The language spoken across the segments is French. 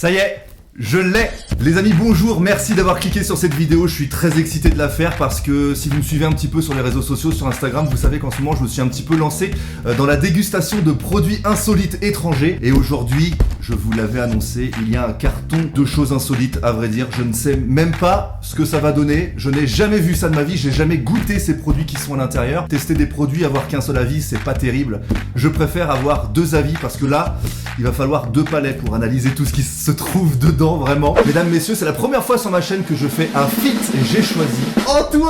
Ça y est, je l'ai. Les amis, bonjour, merci d'avoir cliqué sur cette vidéo, je suis très excité de la faire parce que si vous me suivez un petit peu sur les réseaux sociaux, sur Instagram, vous savez qu'en ce moment je me suis un petit peu lancé dans la dégustation de produits insolites étrangers. Et aujourd'hui, je vous l'avais annoncé, il y a un carton de choses insolites, à vrai dire. Je ne sais même pas ce que ça va donner, je n'ai jamais vu ça de ma vie, j'ai jamais goûté ces produits qui sont à l'intérieur. Tester des produits, avoir qu'un seul avis, c'est pas terrible. Je préfère avoir deux avis parce que là, il va falloir deux palais pour analyser tout ce qui se trouve dedans, vraiment. Mesdames, messieurs, c'est la première fois sur ma chaîne que je fais un feat et j'ai choisi Antoine.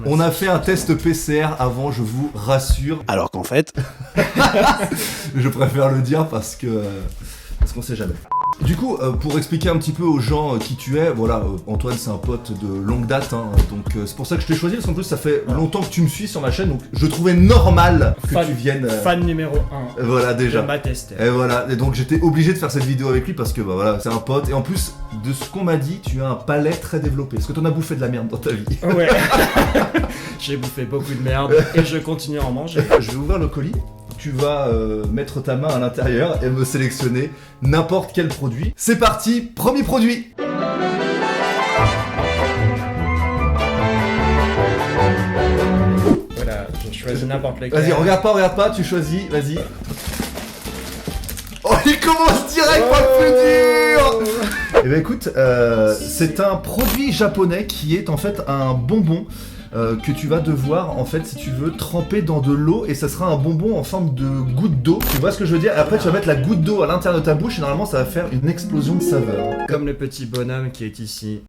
On a fait un test PCR avant, je vous rassure. Alors qu'en fait... Je préfère le dire parce qu'on sait jamais. Du coup, pour expliquer un petit peu aux gens qui tu es, voilà, Antoine c'est un pote de longue date, hein, donc c'est pour ça que je t'ai choisi, parce qu'en plus ça fait longtemps que tu me suis sur ma chaîne, donc je trouvais normal que tu viennes... Fan numéro 1. Voilà, déjà. De ma test. Et voilà, et donc j'étais obligé de faire cette vidéo avec lui parce que bah voilà, c'est un pote, et en plus, de ce qu'on m'a dit, tu as un palais très développé. Est-ce que t'en as bouffé de la merde dans ta vie? Ouais. J'ai bouffé beaucoup de merde et je continue à en manger. Je vais ouvrir le colis. Tu vas mettre ta main à l'intérieur et me sélectionner n'importe quel produit. C'est parti, premier produit. Voilà, je choisis n'importe lequel. Vas-y, regarde pas, tu choisis, vas-y. Oh, il commence direct par le plus dur. Eh ben écoute, c'est un produit japonais qui est en fait un bonbon. Que tu vas devoir, en fait, si tu veux, tremper dans de l'eau et ça sera un bonbon en forme de goutte d'eau. Tu vois ce que je veux dire? Après, tu vas mettre la goutte d'eau à l'intérieur de ta bouche et normalement, ça va faire une explosion de saveur. Comme le petit bonhomme qui est ici.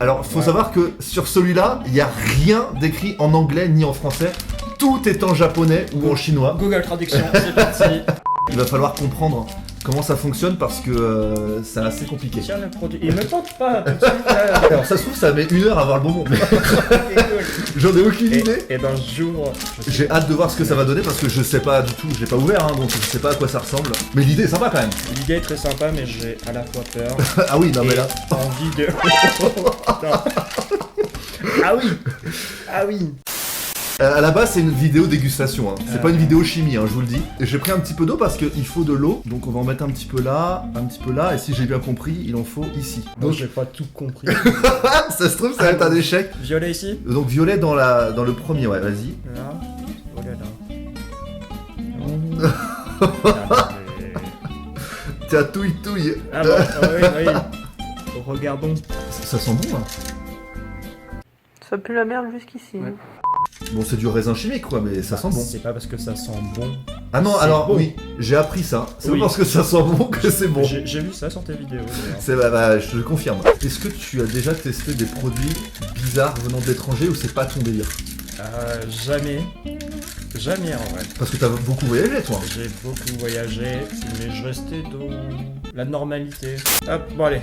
Alors, faut savoir que sur celui-là, il n'y a rien d'écrit en anglais ni en français. Tout est en japonais ou en chinois. Google Traduction, c'est parti. Il va falloir comprendre comment ça fonctionne parce que c'est assez compliqué. Tiens le produit, il me tente pas tout de suite là. Alors ça se trouve ça met 1 heure à avoir le bonbon. J'en ai aucune idée. Et ben j'ouvre. J'ai hâte de voir ce que ça va donner parce que je sais pas du tout, je l'ai pas ouvert hein, donc je sais pas à quoi ça ressemble. Mais l'idée est sympa quand même. L'idée est très sympa mais j'ai à la fois peur. Ah oui non mais là. Envie de. Ah oui. Ah oui. À la base c'est une vidéo dégustation, hein. C'est pas une vidéo chimie, hein, je vous le dis. Et j'ai pris un petit peu d'eau parce qu'il faut de l'eau, donc on va en mettre un petit peu là, et si j'ai bien compris, il en faut ici. Donc j'ai pas tout compris. Ça se trouve ça va être un échec. Violet ici. Donc violet dans le premier, ouais, vas-y. Là. Oh là. T'as touille. Ah bon, oui. Regardons. Ça sent bon, hein. Ça pue la merde jusqu'ici. Ouais. Bon, c'est du raisin chimique, quoi, mais ça sent bon. C'est pas parce que ça sent bon. Ah non, c'est alors bon. oui, j'ai appris ça. C'est Oui. pas parce que ça sent bon que c'est bon. J'ai vu ça sur tes vidéos. C'est je te le confirme. Est-ce que tu as déjà testé des produits bizarres venant de l'étranger ou c'est pas ton délire? Jamais en vrai. Parce que t'as beaucoup voyagé, toi. J'ai beaucoup voyagé, mais je restais dans la normalité. Hop, bon allez.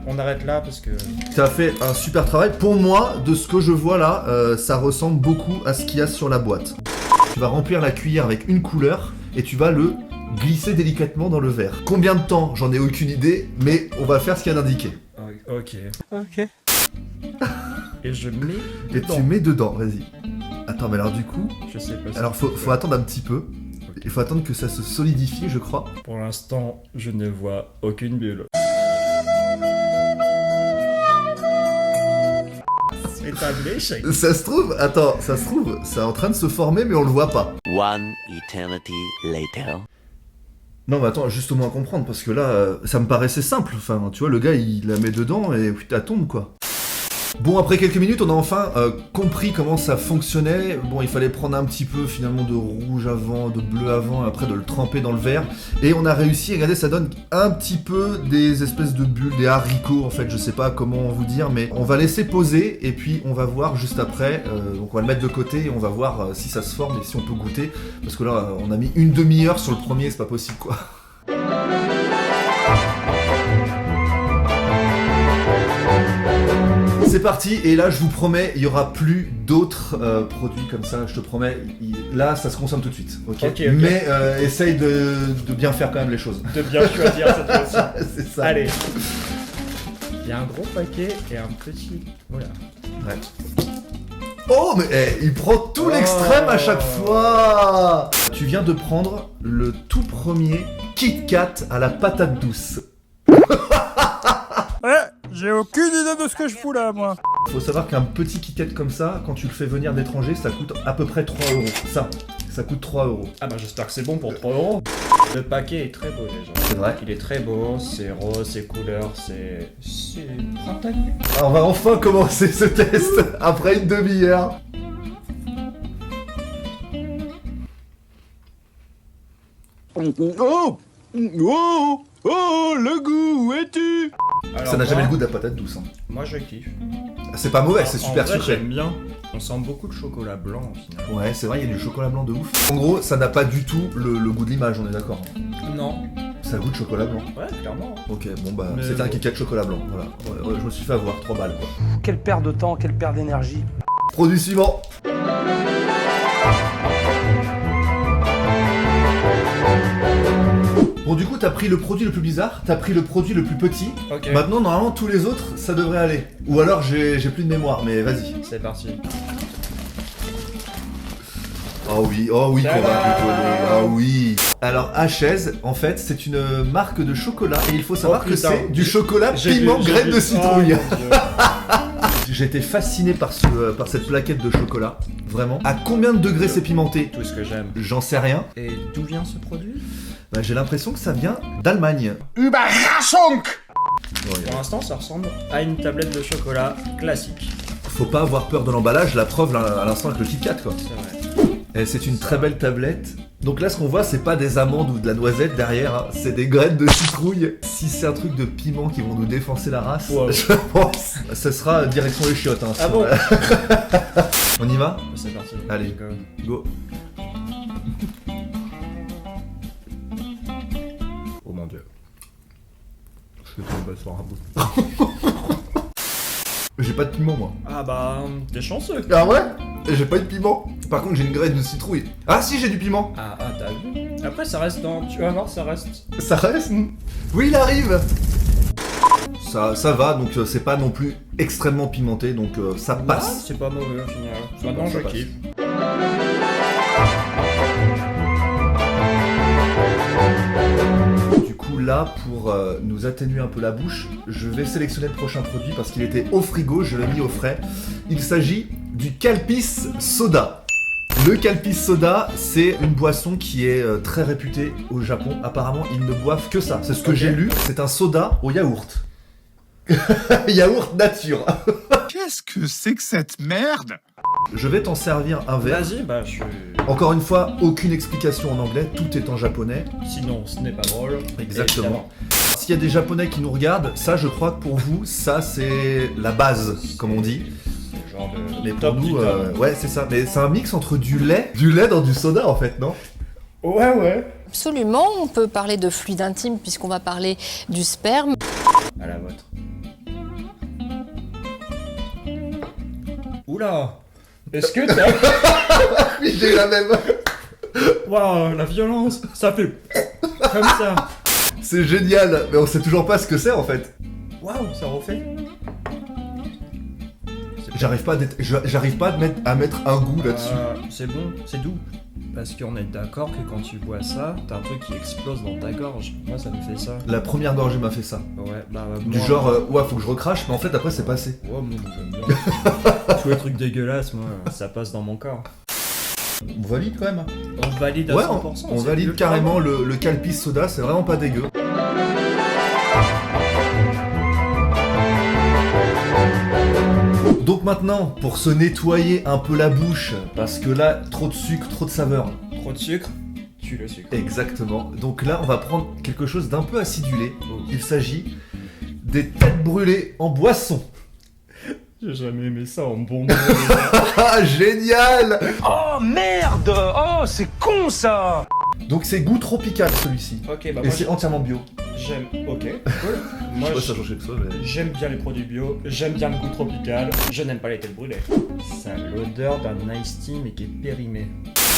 On arrête là parce que... T'as fait un super travail. Pour moi, de ce que je vois là, ça ressemble beaucoup à ce qu'il y a sur la boîte. Tu vas remplir la cuillère avec une couleur et tu vas le glisser délicatement dans le verre. Combien de temps? J'en ai aucune idée, mais on va faire ce qu'il y a d'indiqué. Ok. Et je mets Et dedans. tu mets dedans, vas-y. Attends, mais alors du coup... Je sais pas si Alors faut attendre un petit peu. Il faut attendre que ça se solidifie, je crois. Pour l'instant, je ne vois aucune bulle. C'est un échec. Ça se trouve, c'est en train de se former, mais on le voit pas. One eternity later. Non, mais attends, juste au moins comprendre, parce que là, ça me paraissait simple. Enfin, tu vois, le gars, il la met dedans et puis ça tombe, quoi. Bon, après quelques minutes, on a enfin compris comment ça fonctionnait. Bon, il fallait prendre un petit peu finalement de rouge avant, de bleu avant, et après de le tremper dans le verre. Et on a réussi, regardez, ça donne un petit peu des espèces de bulles, des haricots en fait, je sais pas comment vous dire, mais on va laisser poser et puis on va voir juste après. Donc on va le mettre de côté et on va voir si ça se forme et si on peut goûter. Parce que là, on a mis une demi-heure sur le premier, c'est pas possible quoi. C'est parti, et là je vous promets, il y aura plus d'autres produits comme ça, je te promets. Là ça se consomme tout de suite, ok, mais essaye de bien faire quand même les choses. De bien choisir cette fois-ci. C'est ça. Allez. Il y a un gros paquet et un petit... Voilà. Ouais. Oh, mais il prend tout l'extrême à chaque fois. Tu viens de prendre le tout premier Kit Kat à la patate douce. Ouais, j'ai aucune idée de ce que je fous là, moi. Faut savoir qu'un petit Kit Kat comme ça, quand tu le fais venir d'étranger, ça coûte à peu près 3 euros. Ça coûte 3 euros. Ah bah j'espère que c'est bon pour 3 euros. Le paquet est très beau déjà. C'est vrai. Il est très beau, c'est rose, c'est couleur, c'est printanier. Alors, on va enfin commencer ce test après une demi-heure. Oh, le goût, où es-tu? Alors, Ça n'a moi, jamais le goût de la patate douce. Hein. Moi je kiffe. C'est pas mauvais, c'est super en vrai, sucré. j'aime bien. On sent beaucoup de chocolat blanc au final. Ouais, c'est vrai, il y a du chocolat blanc de ouf. En gros, ça n'a pas du tout le goût de l'image, on est d'accord. Non. Ça a le goût de chocolat blanc. Ouais, clairement. Ok, bon bah, Mais c'était un bon. Kit Kat chocolat blanc, voilà. Ouais, je me suis fait avoir, 3 balles quoi. Quelle perte de temps, quelle perte d'énergie. Produit suivant. Bon, du coup, t'as pris le produit le plus bizarre, t'as pris le produit le plus petit. Ok. Maintenant, normalement, tous les autres, ça devrait aller. Ou alors, j'ai plus de mémoire, mais vas-y. C'est parti. Oh oui, qu'on va Tadam. rigoler. Ah oui. Alors, Hachèze, en fait, c'est une marque de chocolat et il faut savoir Oh, que putain. c'est du chocolat J'ai piment vu, j'ai graine vu. de citrouille. Oh, mon Dieu. J'ai été fasciné par cette plaquette de chocolat. Vraiment. À combien de degrés c'est pimenté? Tout ce que j'aime. J'en sais rien. Et d'où vient ce produit? Bah, j'ai l'impression que ça vient d'Allemagne. Überraschung! Pour l'instant, ça ressemble à une tablette de chocolat classique. Faut pas avoir peur de l'emballage, la preuve là, à l'instant avec le Kit Kat quoi. C'est vrai. Et c'est une très belle tablette. Donc là, ce qu'on voit, c'est pas des amandes ou de la noisette derrière, hein. C'est des graines de citrouille. Si c'est un truc de piment qui vont nous défoncer la race, Wow. je pense, ce sera direction les chiottes. Hein, Ah si bon? on y va? C'est parti. Allez. Go. Go. Oh mon dieu. J'ai pas de piment moi. Ah bah, t'es chanceux. Ah ouais? J'ai pas de piment. Par contre, j'ai une graine de citrouille. Ah si, j'ai du piment. Ah, t'as vu? Après, ça reste dans. Tu vas voir, ça reste. Ça reste? Oui, il arrive. Ça va, donc c'est pas non plus extrêmement pimenté, donc ça Ouais, passe. c'est pas mauvais au final. Maintenant, ça je passe. kiffe. Du coup là, pour nous atténuer un peu la bouche, je vais sélectionner le prochain produit parce qu'il était au frigo, je l'ai mis au frais. Il s'agit du Calpis Soda. Le Calpis Soda, c'est une boisson qui est très réputée au Japon. Apparemment, ils ne boivent que ça. C'est ce que Ok. j'ai lu. C'est un soda au yaourt. Yaourt nature. Qu'est-ce que c'est que cette merde? Je vais t'en servir un verre. Vas-y, bah, je suis. Encore une fois, aucune explication en anglais, tout est en japonais. Sinon, ce n'est pas drôle. Exactement. S'il y a des japonais qui nous regardent, ça je crois que pour vous, ça c'est la base, comme on dit. C'est le genre de. Mais pour top nous, du top. ouais c'est ça. Mais c'est un mix entre du lait dans du soda en fait, non? Ouais. Absolument, on peut parler de fluide intime puisqu'on va parler du sperme. À la vôtre. Oula! Est-ce que t'as. Oui, j'ai la même. Waouh, la violence! Ça fait. Comme ça! C'est génial, mais on sait toujours pas ce que c'est en fait. Waouh, ça refait! J'arrive pas à mettre un goût là-dessus. C'est bon, c'est doux. Parce qu'on est d'accord que quand tu bois ça, t'as un truc qui explose dans ta gorge. Moi, ça me fait ça. La première gorgée m'a fait ça. Ouais, bah. Du moi- genre, ouais, faut que je recrache, mais en fait après c'est passé. Ouais, moi, j'aime bien. Tous les trucs dégueulasses, moi, ça passe dans mon corps. On valide quand même. On valide à Ouais, 100%. on c'est valide ultra carrément bon. le Calpis Soda, c'est vraiment pas dégueu. Donc maintenant, pour se nettoyer un peu la bouche, parce que là, trop de sucre, trop de saveur. Trop de sucre, tue le sucre. Exactement. Donc là, on va prendre quelque chose d'un peu acidulé. Oh. Il s'agit des têtes brûlées en boisson. J'ai jamais aimé ça en bonbon. Ah, génial! Oh merde! Oh, c'est con ça! Donc c'est goût tropical celui-ci. Ok, bah Et moi, c'est entièrement bio. j'aime. Ok, cool. Moi, Je sais pas si ça change quelque chose, mais... j'aime bien les produits bio, j'aime bien le goût tropical, je n'aime pas les têtes brûlées. Ça a l'odeur d'un iced tea mais qui est périmé.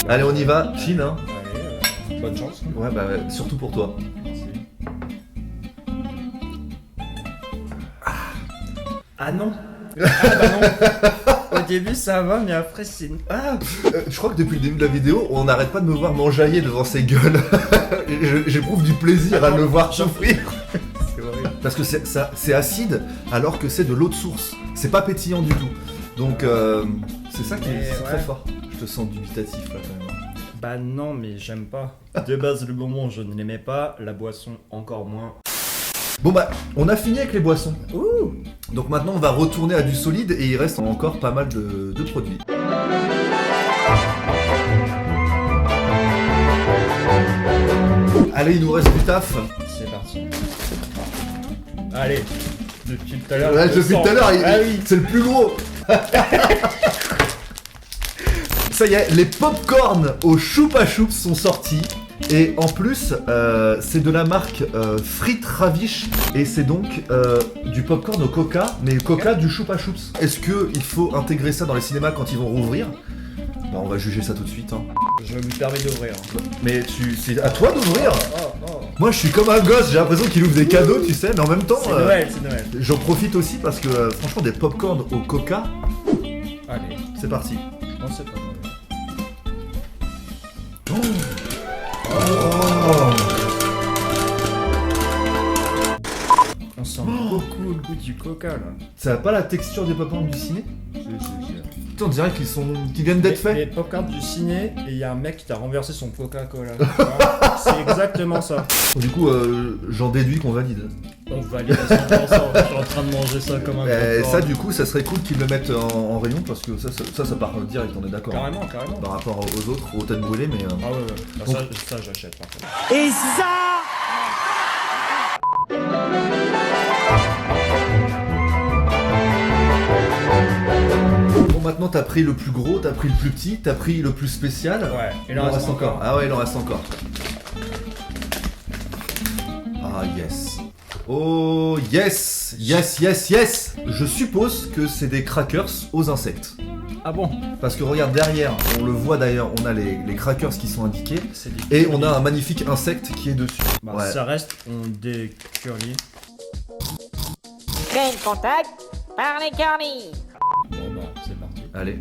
Allez, on y va. Chine, hein. Allez, bonne chance. Ouais, bah ouais, surtout pour toi. Merci. Ah non. Ah bah non. Au début ça va, mais après c'est... Je crois que depuis le début de la vidéo, on n'arrête pas de me voir m'enjailler devant ces gueules. J'éprouve du plaisir à le voir souffrir. C'est horrible. Parce que c'est acide alors que c'est de l'eau de source. C'est pas pétillant du tout. Donc c'est ça qui est ouais. très fort. Je te sens dubitatif là quand même. Bah non, mais j'aime pas. De base, le bonbon, je ne l'aimais pas. La boisson, encore moins. Bon bah, on a fini avec les boissons. Ouh. Donc maintenant, on va retourner à du solide et il reste encore pas mal de produits. Allez, il nous reste du taf. C'est parti. Allez, depuis tout à l'heure. Ouais, je depuis sens. tout à l'heure, Ah oui. c'est le plus gros. Ça y est, les pop-corn au Choupa Choups sont sortis. Et en plus, c'est de la marque Frites Ravish. Et c'est donc du pop-corn au coca, mais coca du Choupa Choups. Est-ce qu'il faut intégrer ça dans les cinémas quand ils vont rouvrir? Bah, on va juger ça tout de suite. Hein. Je me permets d'ouvrir. Mais c'est à toi d'ouvrir. Oh. Moi, je suis comme un gosse, j'ai l'impression qu'il ouvre des cadeaux, tu sais, mais en même temps... C'est Noël, c'est Noël. J'en profite aussi parce que, franchement, des pop-corn au coca, Allez, c'est parti. non, c'est pas mauvais. On sent beaucoup le goût du coca là. Ça a pas la texture des pop-corn du ciné? Putain, on dirait qu'ils viennent d'être Les faits. popcorn du ciné et il y a un mec qui t'a renversé son Coca-Cola. C'est exactement ça. Du coup, j'en déduis qu'on valide. On valide à 100%. Je suis en train de manger ça comme un Et popcorn. ça, du coup, ça serait cool qu'ils le mettent en rayon parce que ça part direct, on est d'accord. Carrément. Par rapport aux autres, aux têtes brûlées, mais... Ah ouais. Bah, Donc- ça j'achète par contre. Et ça Bon, maintenant, t'as pris le plus gros, t'as pris le plus petit, t'as pris le plus spécial. Ouais, Il en reste encore. Ah ouais, il en reste encore. Ah yes. Oh yes. Yes. Je suppose que c'est des crackers aux insectes. Ah bon? Parce que regarde derrière, on le voit d'ailleurs, on a les crackers qui sont indiqués. C'est des Et curly. on a un magnifique insecte qui est dessus. Bah, Ouais. ça reste des curly. Quel contact par les cornilles. Bon bah, c'est parti. Allez.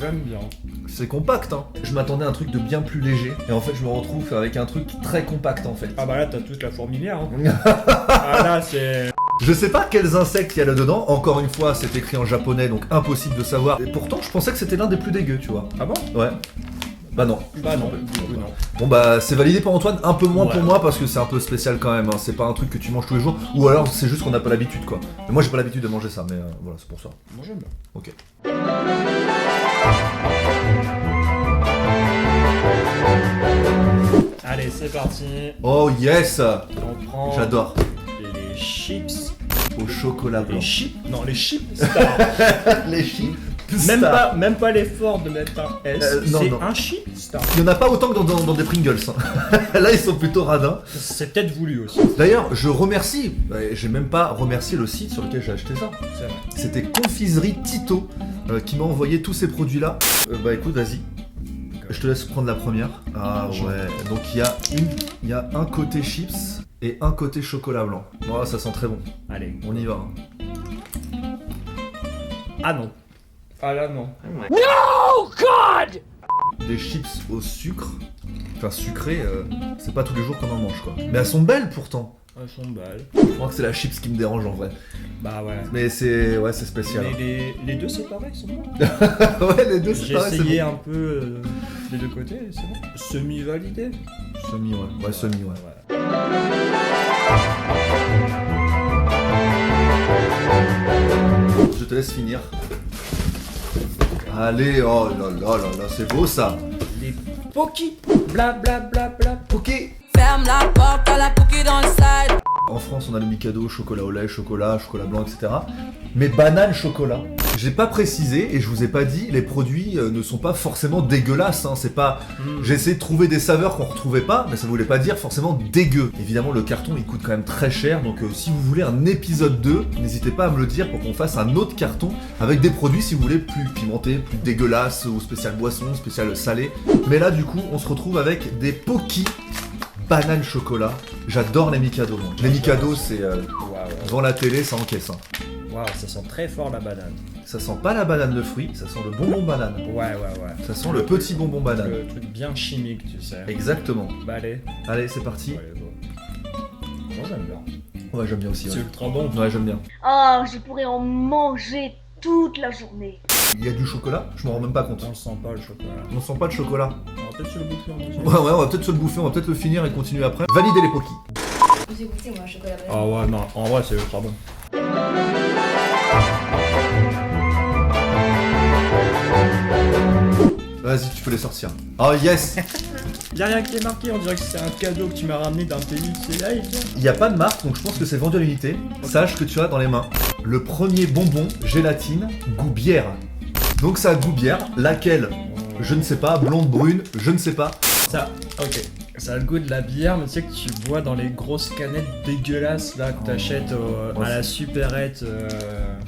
J'aime bien. C'est compact, hein. Je m'attendais à un truc de bien plus léger. Et en fait, je me retrouve avec un truc très compact, en fait. Ah bah là, t'as toute la fourmilière. Hein. Ah là, c'est... Je sais pas quels insectes il y a là-dedans. Encore une fois, c'est écrit en japonais, donc impossible de savoir. Et pourtant, je pensais que c'était l'un des plus dégueux, tu vois. Ah bon? Ouais. Bah non. Bah non, du coup non. Bon bah c'est validé par Antoine, un peu moins Ouais. pour moi parce que c'est un peu spécial quand même, hein. C'est pas un truc que tu manges tous les jours, ou alors c'est juste qu'on n'a pas l'habitude quoi. Mais moi j'ai pas l'habitude de manger ça, mais voilà c'est pour ça. Moi j'aime bien. Ok. Allez, c'est parti. Oh yes. On prend J'adore. les chips. Au chocolat blanc. Les chips? Non, les chips Star. Les chips. Même pas l'effort de mettre un S. Non, C'est non. un chip Star. Il y en a pas autant que dans des Pringles. Hein. Là ils sont plutôt radins. C'est peut-être voulu aussi. D'ailleurs je remercie, j'ai même pas remercié le site sur lequel j'ai acheté ça. C'est vrai. C'était Confiserie Tito qui m'a envoyé tous ces produits là. Bah écoute vas-y. Je te laisse prendre la première. Ah ouais. Donc il y a un côté chips et un côté chocolat blanc. Voilà, ça sent très bon. Allez. On y va. Ah non. Ah là non. Oh God! Des chips au sucre. Enfin sucré, c'est pas tous les jours qu'on en mange quoi. Mais elles sont belles pourtant. Elles sont belles. Je crois que c'est la chips qui me dérange en vrai. Bah ouais. Mais c'est spécial. Mais les deux c'est pareil, c'est bon. Ouais les deux c'est J'ai pareil, c'est essayé bon. un peu les deux côtés, c'est bon. Semi-validé. Semi ouais. Ouais semi ouais. Je te laisse finir. Allez, oh là, c'est beau ça. Les Poki. Bla bla bla bla. Ok. Ferme la porte à la cookie dans le side. En France, on a le Mikado, chocolat au lait, chocolat blanc, etc. Mais banane chocolat, j'ai pas précisé et je vous ai pas dit, les produits ne sont pas forcément dégueulasses, hein, c'est pas... J'ai essayé de trouver des saveurs qu'on retrouvait pas, mais ça voulait pas dire forcément dégueu. Évidemment, le carton, il coûte quand même très cher, donc si vous voulez un épisode 2, n'hésitez pas à me le dire pour qu'on fasse un autre carton avec des produits, si vous voulez, plus pimentés, plus dégueulasses, ou spécial boisson, spécial salé. Mais là, du coup, on se retrouve avec des Pocky banane chocolat. J'adore les Mikado. Moi. Les Mikado, c'est devant la télé, ça encaisse. Hein. Waouh, ça sent très fort la banane. Ça sent pas la banane de fruits, ça sent le bonbon banane. Ouais. Ça sent le petit bonbon banane. Le truc bien chimique, tu sais. Exactement. Bah allez. Allez, c'est parti. Ouais, bon. Moi j'aime bien. Ouais, j'aime bien aussi. C'est Ouais, ultra bon. ouais j'aime bien. Oh, je pourrais en manger toute la journée. Il y a du chocolat, je m'en rends même pas compte. On le sent pas le chocolat. On sent pas de chocolat. On va peut-être se le bouffer en entier. Ouais, on va peut-être se le bouffer, on va peut-être le finir et continuer après. Valider les Pocky. Vous écoutez, moi, chocolat banane. Ah ouais, non, en vrai c'est ultra bon. Vas-y, tu peux les sortir. Oh yes. Y'a rien qui est marqué, on dirait que c'est un cadeau que tu m'as ramené d'un pays, c'est là et tout. Il n'y a pas de marque, donc je pense que c'est vendu à l'unité. Sache que tu as dans les mains le premier bonbon gélatine goût bière. Donc ça a goût bière, laquelle je ne sais pas, blonde, brune, je ne sais pas. Ça, ok. Ça a le goût de la bière, mais tu sais que tu bois dans les grosses canettes dégueulasses là que t'achètes à la supérette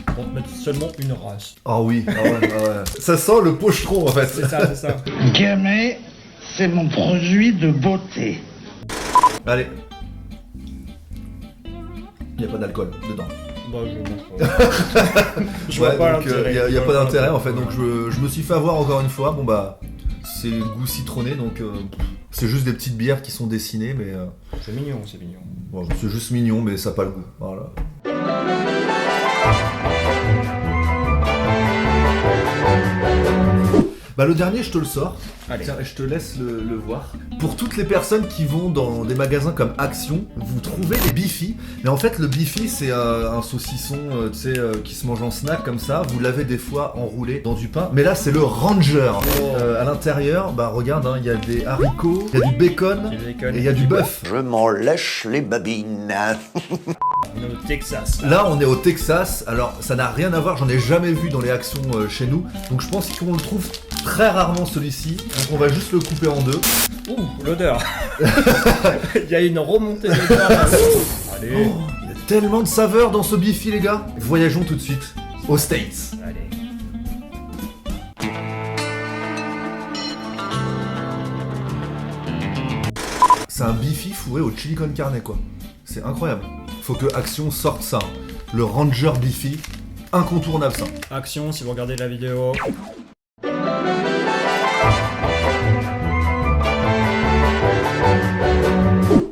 pour te mettre seulement une race. Oh oui, ah ouais. Ça sent le pochetron en fait. C'est ça. Gamay, c'est mon produit de beauté. Allez. Il n'y a pas d'alcool dedans. Bah je mange pas. Je vois pas l'intérêt. Il n'y a pas d'intérêt en fait, donc je me suis fait avoir encore une fois. Bon bah, c'est goût citronné, donc c'est juste des petites bières qui sont dessinées, mais... C'est mignon. Bon, c'est juste mignon, mais ça n'a pas le goût. Voilà. Bah le dernier, je te le sors. Allez. Tiens, je te laisse le voir. Pour toutes les personnes qui vont dans des magasins comme Action, vous trouvez les Bifi. Mais en fait, le Bifi, c'est un saucisson, tu sais, qui se mange en snack comme ça. Vous l'avez des fois enroulé dans du pain. Mais là, c'est le Ranger. À l'intérieur, bah regarde, il y a des haricots, il y a du bacon, et il y a du bœuf. Je m'en lèche les babines. On est au Texas. Là, on est au Texas. Alors, ça n'a rien à voir. J'en ai jamais vu dans les Actions chez nous. Donc, je pense qu'on le trouve très rarement celui-ci. Donc, on va juste le couper en deux. Ouh, l'odeur. Il y a une remontée d'odeur. Allez. Oh, il y a tellement de saveurs dans ce Bifi, les gars. Voyageons tout de suite aux States. Allez. C'est un Bifi fourré au chili con carne, quoi. C'est incroyable. Faut que Action sorte ça. Le Ranger Bifi, incontournable ça. Action, si vous regardez la vidéo.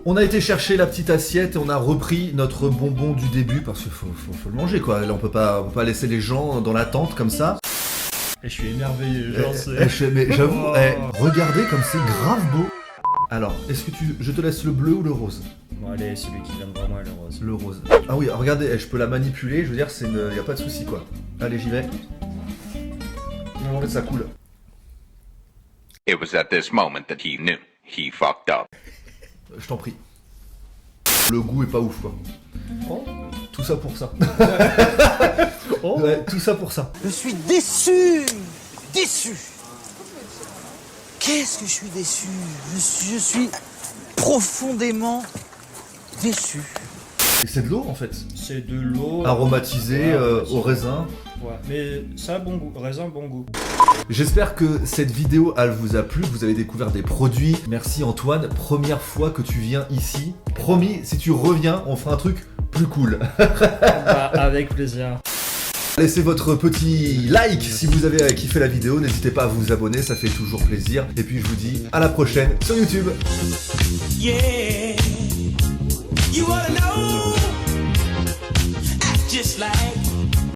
On a été chercher la petite assiette et on a repris notre bonbon du début parce qu'il faut le manger, quoi. Là, on peut pas laisser les gens dans l'attente comme ça. Et je suis émerveillé, genre c'est... Mais j'avoue, regardez comme c'est grave beau. Alors, est-ce que je te laisse le bleu ou le rose? Bon allez, celui qui vient devant moi, le rose. Le rose. Ah oui, regardez, je peux la manipuler, je veux dire, y a pas de souci, quoi. Allez, j'y vais. Non, en fait, ça coule. It was at this moment that he knew he fucked up. Je t'en prie. Le goût est pas ouf, quoi. Oh. Tout ça pour ça. Oh. Ouais, tout ça pour ça. Je suis déçu. Qu'est-ce que je suis déçu. Je suis profondément déçu. Et c'est de l'eau, en fait. C'est de l'eau. Aromatisée au raisin. Ouais, mais ça a bon goût. Raisin, bon goût. J'espère que cette vidéo, elle vous a plu, vous avez découvert des produits. Merci Antoine, première fois que tu viens ici. Promis, si tu reviens, on fera un truc plus cool. Bah, avec plaisir. Laissez votre petit like si vous avez kiffé la vidéo, n'hésitez pas à vous abonner, ça fait toujours plaisir. Et puis je vous dis à la prochaine sur YouTube. Yeah, you wanna know? Act just like